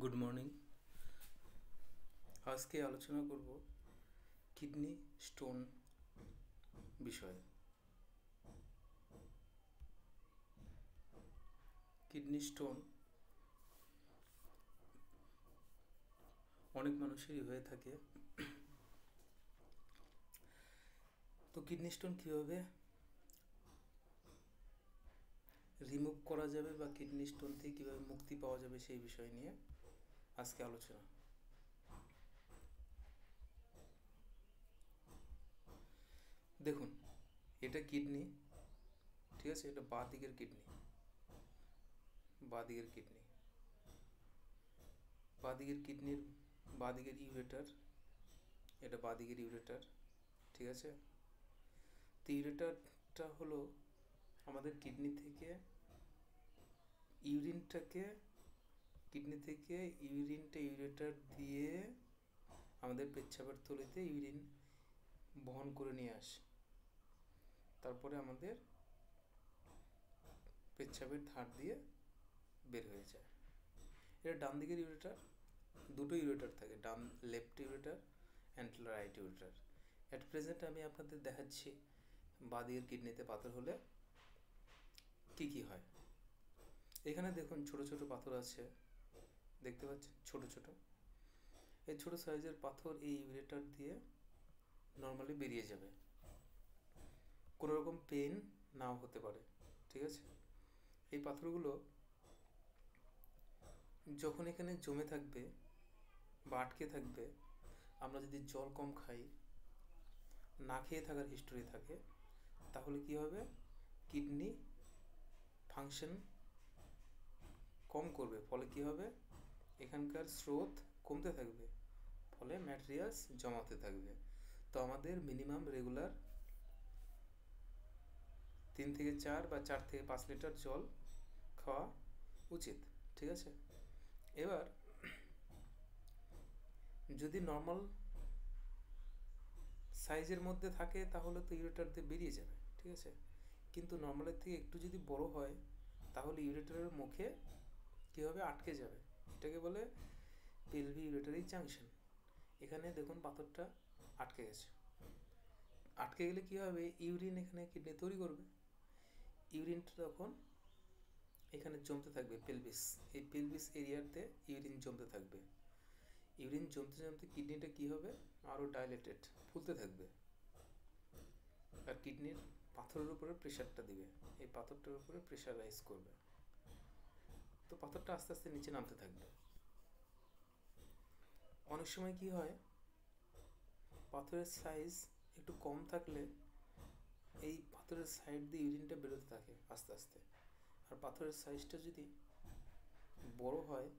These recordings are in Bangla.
Good morning. আজকে আলোচনা করব কিডনি স্টোন বিষয়ে। কিডনি স্টোন অনেক মানুষেরই হয়ে থাকে। তো কিডনি স্টোন কীভাবে রিমুভ করা যাবে বা কিডনি স্টোন থেকে কীভাবে মুক্তি পাওয়া যাবে সেই বিষয় নিয়ে আজকে আলোচনা। দেখুন, এটা কিডনি, ঠিক আছে? এটা বাঁ দিকের কিডনি, বাঁ দিকের কিডনির বাঁ দিকের ইউরেটার, এটা বাঁ দিকের ইউরেটার, ঠিক আছে? তো ইউরেটারটা হলো আমাদের কিডনি থেকে ইউরিনটা ইউরেটার দিয়ে আমাদের পেচ্ছাপের থলিতে ইউরিন বহন করে নিয়ে আসে, তারপরে আমাদের পেচ্ছাপের ধার দিয়ে বের হয়ে যায়। এটা ডান দিকের ইউরেটার। দুটো ইউরেটার থাকে, left ureter and right ureter. At present আমি আপনাদের দেখাচ্ছি বাঁ দিকের কিডনিতে পাথর হলে কি কি হয়। এখানে দেখুন ছোট ছোট পাথর আছে, দেখতে পাচ্ছেন? ছোট ছোট, এই ছোট সাইজের পাথর এই ইউরেটার দিয়ে নর্মালি বেরিয়ে যাবে, কোনো রকম পেন নাও হতে পারে, ঠিক আছে? এই পাথরগুলো যখন এখানে জমে থাকবে বা আটকে থাকবে, আমরা যদি জল কম খাই, না খেয়ে থাকার হিস্টোরি থাকে, তাহলে কি হবে? কিডনি ফাংশন কম করবে, ফলে কি হবে? এখানকার স্রোত কমতে থাকবে, ফলে ম্যাটেরিয়ালস জমাতে থাকবে। তো আমাদের মিনিমাম রেগুলার 3 থেকে 4 বা 4 থেকে 5 লিটার জল খাওয়া উচিত, ঠিক আছে? এবার যদি নর্মাল সাইজের মধ্যে থাকে তাহলে তো ইউরেটার দিয়ে বেরিয়ে যাবে, ঠিক আছে? কিন্তু নর্মালের থেকে একটু যদি বড় হয় তাহলে ইউরেটারের মুখে কী হবে? আটকে যাবে। এটাকে বলে পেলভি ইউরেটারি জাংশন। এখানে দেখুন পাথরটা আটকে গেছে। আটকে গেলে কী হবে? ইউরিন এখানে কিডনি তৈরি করবে, ইউরিনটা তখন এখানে জমতে থাকবে, পেলভিস, এই পেলভিস এরিয়াতে ইউরিন জমতে থাকবে। ইউরিন জমতে জমতে কিডনিটা কী হবে? আরও ডাইলেটেড, ফুলতে থাকবে, আর কিডনির পাথরের উপরে প্রেশারটা দিবে, এই পাথরটার উপরে প্রেশারাইজ করবে, তো পাথরটা আস্তে আস্তে নিচে নামতে থাকবে। অনেক সময় কি হয়? পাথরের সাইজ একটু কম থাকলে এই পাথরের সাইড দিয়ে ইউরিনটা বেরোতে থাকে আস্তে আস্তে। আর পাথরের সাইজটা যদি বড় হয়,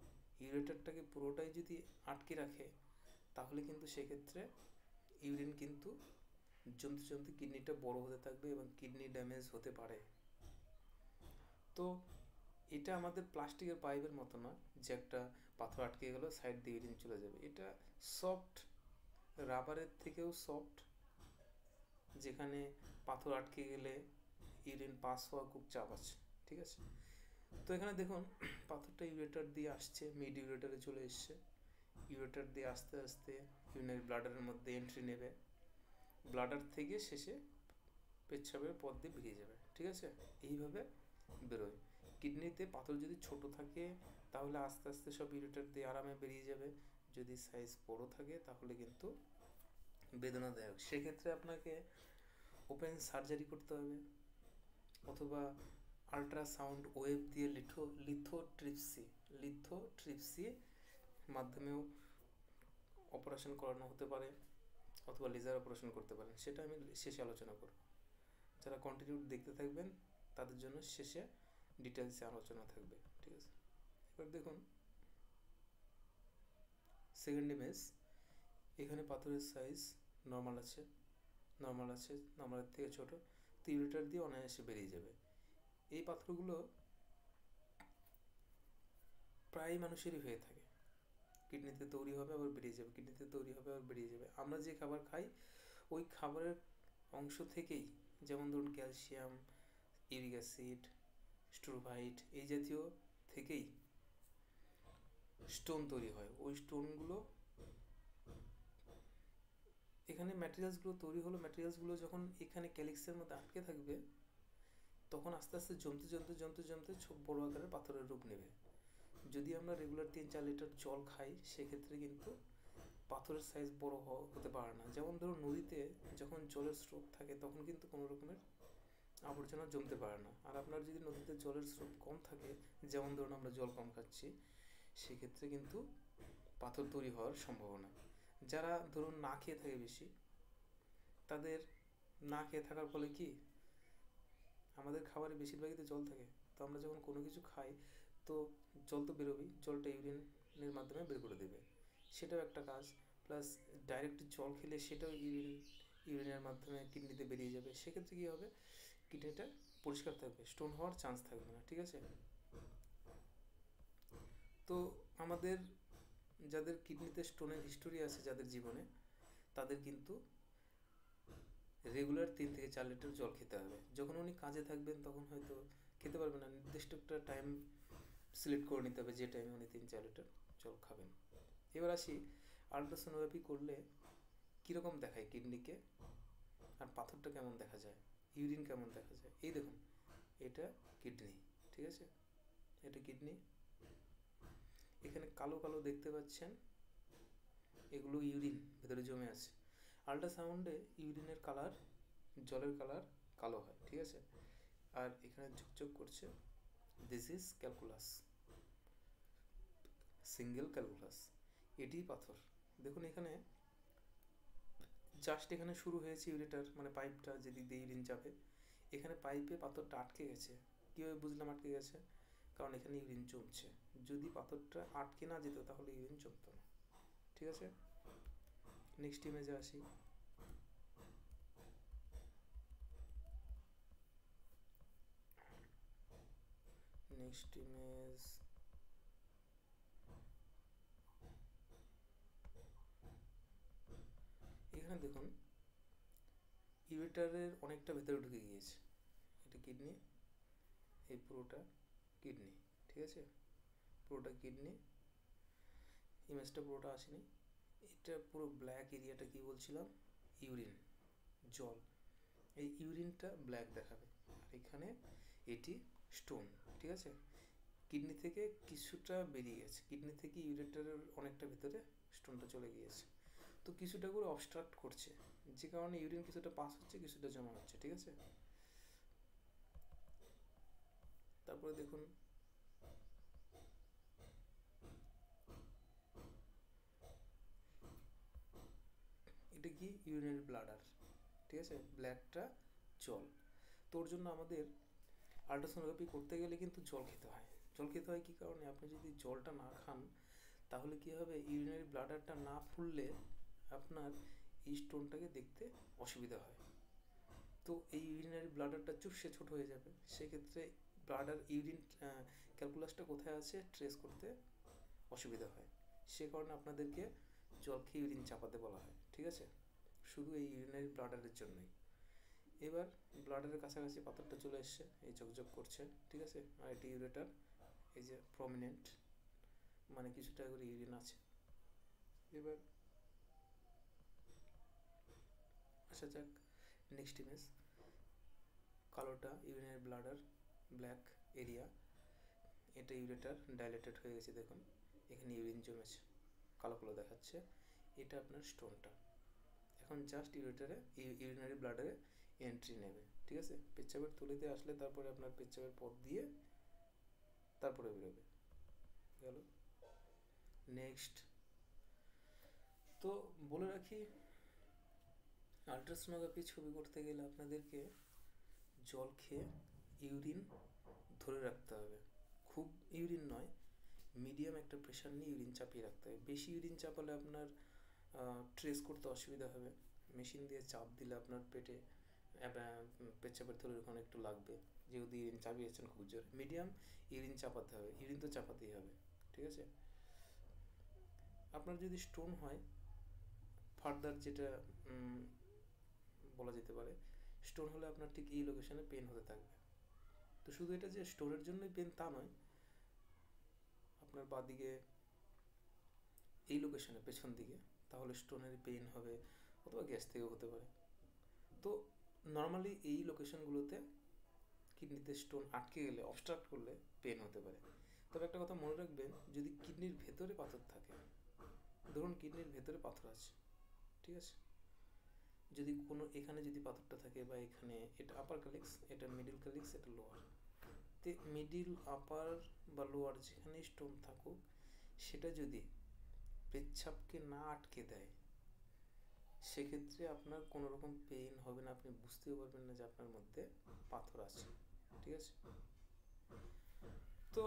ইউরেটারটাকে পুরোটাই যদি আটকে রাখে, তাহলে কিন্তু সেক্ষেত্রে ইউরিন কিন্তু জমতে জমতে কিডনিটা বড় হতে থাকবে এবং কিডনি ড্যামেজ হতে পারে। তো এটা আমাদের প্লাস্টিকের পাইপের মতো না যে একটা পাথর আটকে গেল সাইড দিয়ে ইউরিন চলে যাবে। এটা সফট, রাবারের থেকেও সফট, যেখানে পাথর আটকে গেলে ইউরিন পাস হওয়া খুব চাপ আছে, ঠিক আছে? তো এখানে দেখুন পাথরটা ইউরেটার দিয়ে আসছে, মিড ইউরেটারে চলে এসছে, ইউরেটার দিয়ে আস্তে আস্তে ইউরিনারি ব্লাডারের মধ্যে এন্ট্রি নেবে, ব্লাডার থেকে শেষে পেচ্ছাপের পথ দিয়ে বেরিয়ে যাবে, ঠিক আছে? এইভাবে বেরোয়। কিডনিতে পাথর যদি ছোট থাকে তাহলে আস্তে আস্তে সব ইউরেটার দিয়ে আরামে বেরিয়ে যাবে। যদি সাইজ বড় থাকে তাহলে কিন্তু বেদনাদায়ক, সেক্ষেত্রে আপনাকে ওপেন সার্জারি করতে হবে, অথবা আল্ট্রাসাউন্ড ওয়েভ দিয়ে লিথোট্রিপসি মাধ্যমেও অপারেশন করানো হতে পারে, অথবা লেজার অপারেশন করতে পারেন। সেটা আমি শেষে আলোচনা করব। যারা কন্টিনিউ দেখতে থাকবেন তাদের জন্য শেষে ডিটেলসে আলোচনা থাকবে, ঠিক আছে? এবার দেখুন সেকেন্ড ইমেজ। এখানে পাথরের সাইজ নর্মালের থেকে ছোট, তো ইউরেটার দিয়ে অনায়াসে বেরিয়ে যাবে। এই পাথরগুলো প্রায় মানুষেরই হয়ে থাকে, কিডনিতে তৈরি হবে আবার বেরিয়ে যাবে, কিডনিতে তৈরি হবে আবার বেরিয়ে যাবে। আমরা যে খাবার খাই ওই খাবারের অংশ থেকেই, যেমন ধরুন ক্যালসিয়াম, ইউরিক অ্যাসিড, স্টোরোভাইট, এই জাতীয় থেকেই স্টোন তৈরি হয়। ওই স্টোনগুলো এখানে ম্যাটেরিয়ালসগুলো তৈরি হলো, ম্যাটেরিয়ালসগুলো যখন এখানে ক্যালিক্সের মধ্যে আটকে থাকবে তখন আস্তে আস্তে জমতে জমতে জমতে জমতে বড় আকারের পাথরের রূপ নেবে। যদি আমরা রেগুলার 3-4 লিটার জল খাই সেক্ষেত্রে কিন্তু পাথরের সাইজ বড় হতে পারে না। যেমন ধরুন নদীতে যখন জলের স্রোত থাকে তখন কিন্তু কোনো রকমের আবর্জনা জমতে পারে না। আর আপনার যদি নদীতে জলের স্রোত কম থাকে, যেমন ধরুন আমরা জল কম খাচ্ছি, সেক্ষেত্রে কিন্তু পাথর তৈরি হওয়ার সম্ভাবনা। যারা ধরুন না খেয়ে থাকে বেশি, তাদের না খেয়ে থাকার ফলে কি আমাদের খাবারে বেশিরভাগই তো জল থাকে, তো আমরা যখন কোনো কিছু খাই তো জল তো বেরোবেই, জলটা ইউরিনের মাধ্যমে বের করে দেবে, সেটাও একটা কাজ। প্লাস ডাইরেক্ট জল খেলে সেটাও ইউরিনের মাধ্যমে কিডনিতে বেরিয়ে যাবে, সেক্ষেত্রে কী হবে, কিডনিটা পরিষ্কার থাকবে, স্টোন হওয়ার চান্স থাকবে না। ঠিক আছে, তো আমাদের যাদের কিডনিতে স্টোনের হিস্টোরি আছে যাদের জীবনে, তাদের কিন্তু রেগুলার 3-4 লিটার জল খেতে হবে। যখন উনি কাজে থাকবেন তখন হয়তো খেতে পারবেন না, নির্দিষ্ট একটা টাইম সিলেক্ট করে নিতে হবে যে টাইমে উনি 3-4 লিটার জল খাবেন। এবার আসি, আলট্রাসোনোগ্রাফি করলে কীরকম দেখায় কিডনিকে, আর পাথরটা কেমন দেখা যায়, ইউরিন কেমন দেখা যায়। এই দেখুন, এটা কিডনি, ঠিক আছে, এটা কিডনি। এখানে কালো কালো দেখতে পাচ্ছেন, এগুলো ইউরিন ভেতরে জমে আছে। আল্ট্রাসাউন্ডে ইউরিনের কালার, জলের কালার কালো হয়, ঠিক আছে। আর এখানে ঝকঝক করছে, this is calculus, single calculus, এটিই পাথর। দেখুন এখানে জাস্ট এখানে শুরু হয়েছে ইউরেটার, মানে পাইপটা যেদিক দিয়ে ইউরিন যাবে, এখানে পাইপে পাথরটা আটকে গেছে। কীভাবে বুঝলাম আটকে গেছে, কারণ এখানে ইউরিন জমছে। যদি পাথরটা আটকে না যেত তাহলে ইউরিন জমতো না। ঠিক আছে, নেক্সট ইমেজে আসি। নেক্সট ইমেজ, এখানে দেখুন ইউরেটারের অনেকটা ভেতরে ঢুকে গিয়েছে। এটা কিডনি, এই পুরোটা কিডনি, ঠিক আছে, পুরোটা কিডনি। ইমেজটা পুরোটা আসেনি, এটা পুরো ব্ল্যাক এরিয়াটা কি বলছিলাম, ইউরিন, জল। এই ইউরিনটা ব্ল্যাক দেখাবে, আর এখানে এটি স্টোন, ঠিক আছে। কিডনি থেকে কিছুটা বেরিয়ে গেছে, কিডনি থেকে ইউরেটারের অনেকটা ভিতরে স্টোনটা চলে গিয়েছে, তো কিছুটা করে অবস্ট্রাক্ট করছে, যে কারণে ইউরিন কিছুটা পাস হচ্ছে, কিছুটা জমা হচ্ছে, ঠিক আছে। তারপরে দেখুন এটা কি, ইউরিনারি ব্লাডার, ঠিক আছে, ব্ল্যাকটা জল। তোর জন্য আমাদের আল্ট্রাসোনোগ্রাফি করতে গেলে কিন্তু জল খেতে হয়। জল খেতে হয় কী কারণে, আপনি যদি জলটা না খান তাহলে কী হবে, ইউরিনারি ব্লাডারটা না ফুললে আপনার এই স্টোনটাকে দেখতে অসুবিধা হয়। তো এই ইউরিনারি ব্লাডারটা চুপসে ছোট হয়ে যাবে, সেক্ষেত্রে ব্লাডার ইউরিন ক্যালকুলাসটা কোথায় আছে ট্রেস করতে অসুবিধা হয়। সে কারণে আপনাদেরকে জল খেয়ে ইউরিন চাপাতে বলা হয়, ঠিক আছে, শুধু এই ইউরিনারি ব্লাডারের জন্যই। এবার ব্লাডারের কাছাকাছি পাথরটা চলে এসছে, এই ঝকঝক করছে, ঠিক আছে। আর এটি ইউরেটার, এই যে প্রমিনেন্ট, মানে কিছুটা করে ইউরিন আছে। এবার আসা যাক নেক্সট ইমেজ, কালোটা ইউরিনারি ব্লাডার, ব্ল্যাক এরিয়া, এটা ইউরেটার ডাইলেটেড হয়ে গেছে, দেখুন এখানে ইউরিন জমেছে, কালো কালো দেখাচ্ছে, এটা আপনার স্টোনটা। এখন জাস্ট ইউরেটারে, ইউরিনারি ব্লাডারে এন্ট্রি নেবে, ঠিক আছে। পেচ্ছাবের থলিতে আসলে তারপরে আপনার পেচ্ছাবের পথ দিয়ে তারপরে বেরোবে, গেল। নেক্সট, তো বলে রাখি, আল্ট্রাসোনোগ্রাফি ছবি করতে গেলে আপনাদেরকে জল খেয়ে ইউরিন ধরে রাখতে হবে, খুব ইউরিন নয়, মিডিয়াম একটা প্রেশার নিয়ে ইউরিন চাপিয়ে রাখতে হবে। বেশি ইউরিন চাপালে আপনার ট্রেস করতে অসুবিধা হবে, মেশিন দিয়ে চাপ দিলে আপনার পেটে পেচ্ছাপের থলির ওখানে একটু লাগবে, যেহেতু ইউরিন চাপিয়েছেন খুব জোরে। মিডিয়াম ইউরিন চাপাতে হবে, ইউরিন তো চাপাতেই হবে, ঠিক আছে। আপনার যদি স্টোন হয়, ফার্দার যেটা বলা যেতে পারে, স্টোন হলে আপনার ঠিক এই লোকেশনে পেন হতে থাকবে। তো শুধু এটা যে স্টোনের জন্যই পেন তা নয়, আপনার বাঁদিকে এই লোকেশনে পেছন দিকে, তাহলে স্টোনের পেইন হবে, অথবা গ্যাস থেকেও হতে পারে। তো নর্মালি এই লোকেশনগুলোতে কিডনিতে স্টোন আটকে গেলে, অবস্ট্রাক্ট করলে পেন হতে পারে। তবে একটা কথা মনে রাখবেন, যদি কিডনির ভেতরে পাথর থাকে, ধরুন কিডনির ভেতরে পাথর আছে, ঠিক আছে, যদি কোনো এখানে যদি পাথরটা থাকে, বা এখানে, এটা আপার ক্যালিক্স, এটা মিডিল ক্যালিক্স, এটা লোয়ার, তে মিডিল, আপার বা লোয়ার যেখানে স্টোন থাকুক, সেটা যদি পেচ্ছাপকে না আটকে দেয়, সেক্ষেত্রে আপনার কোনো রকম পেইন হবে না, আপনি বুঝতেও পারবেন না যে আপনার মধ্যে পাথর আছে, ঠিক আছে। তো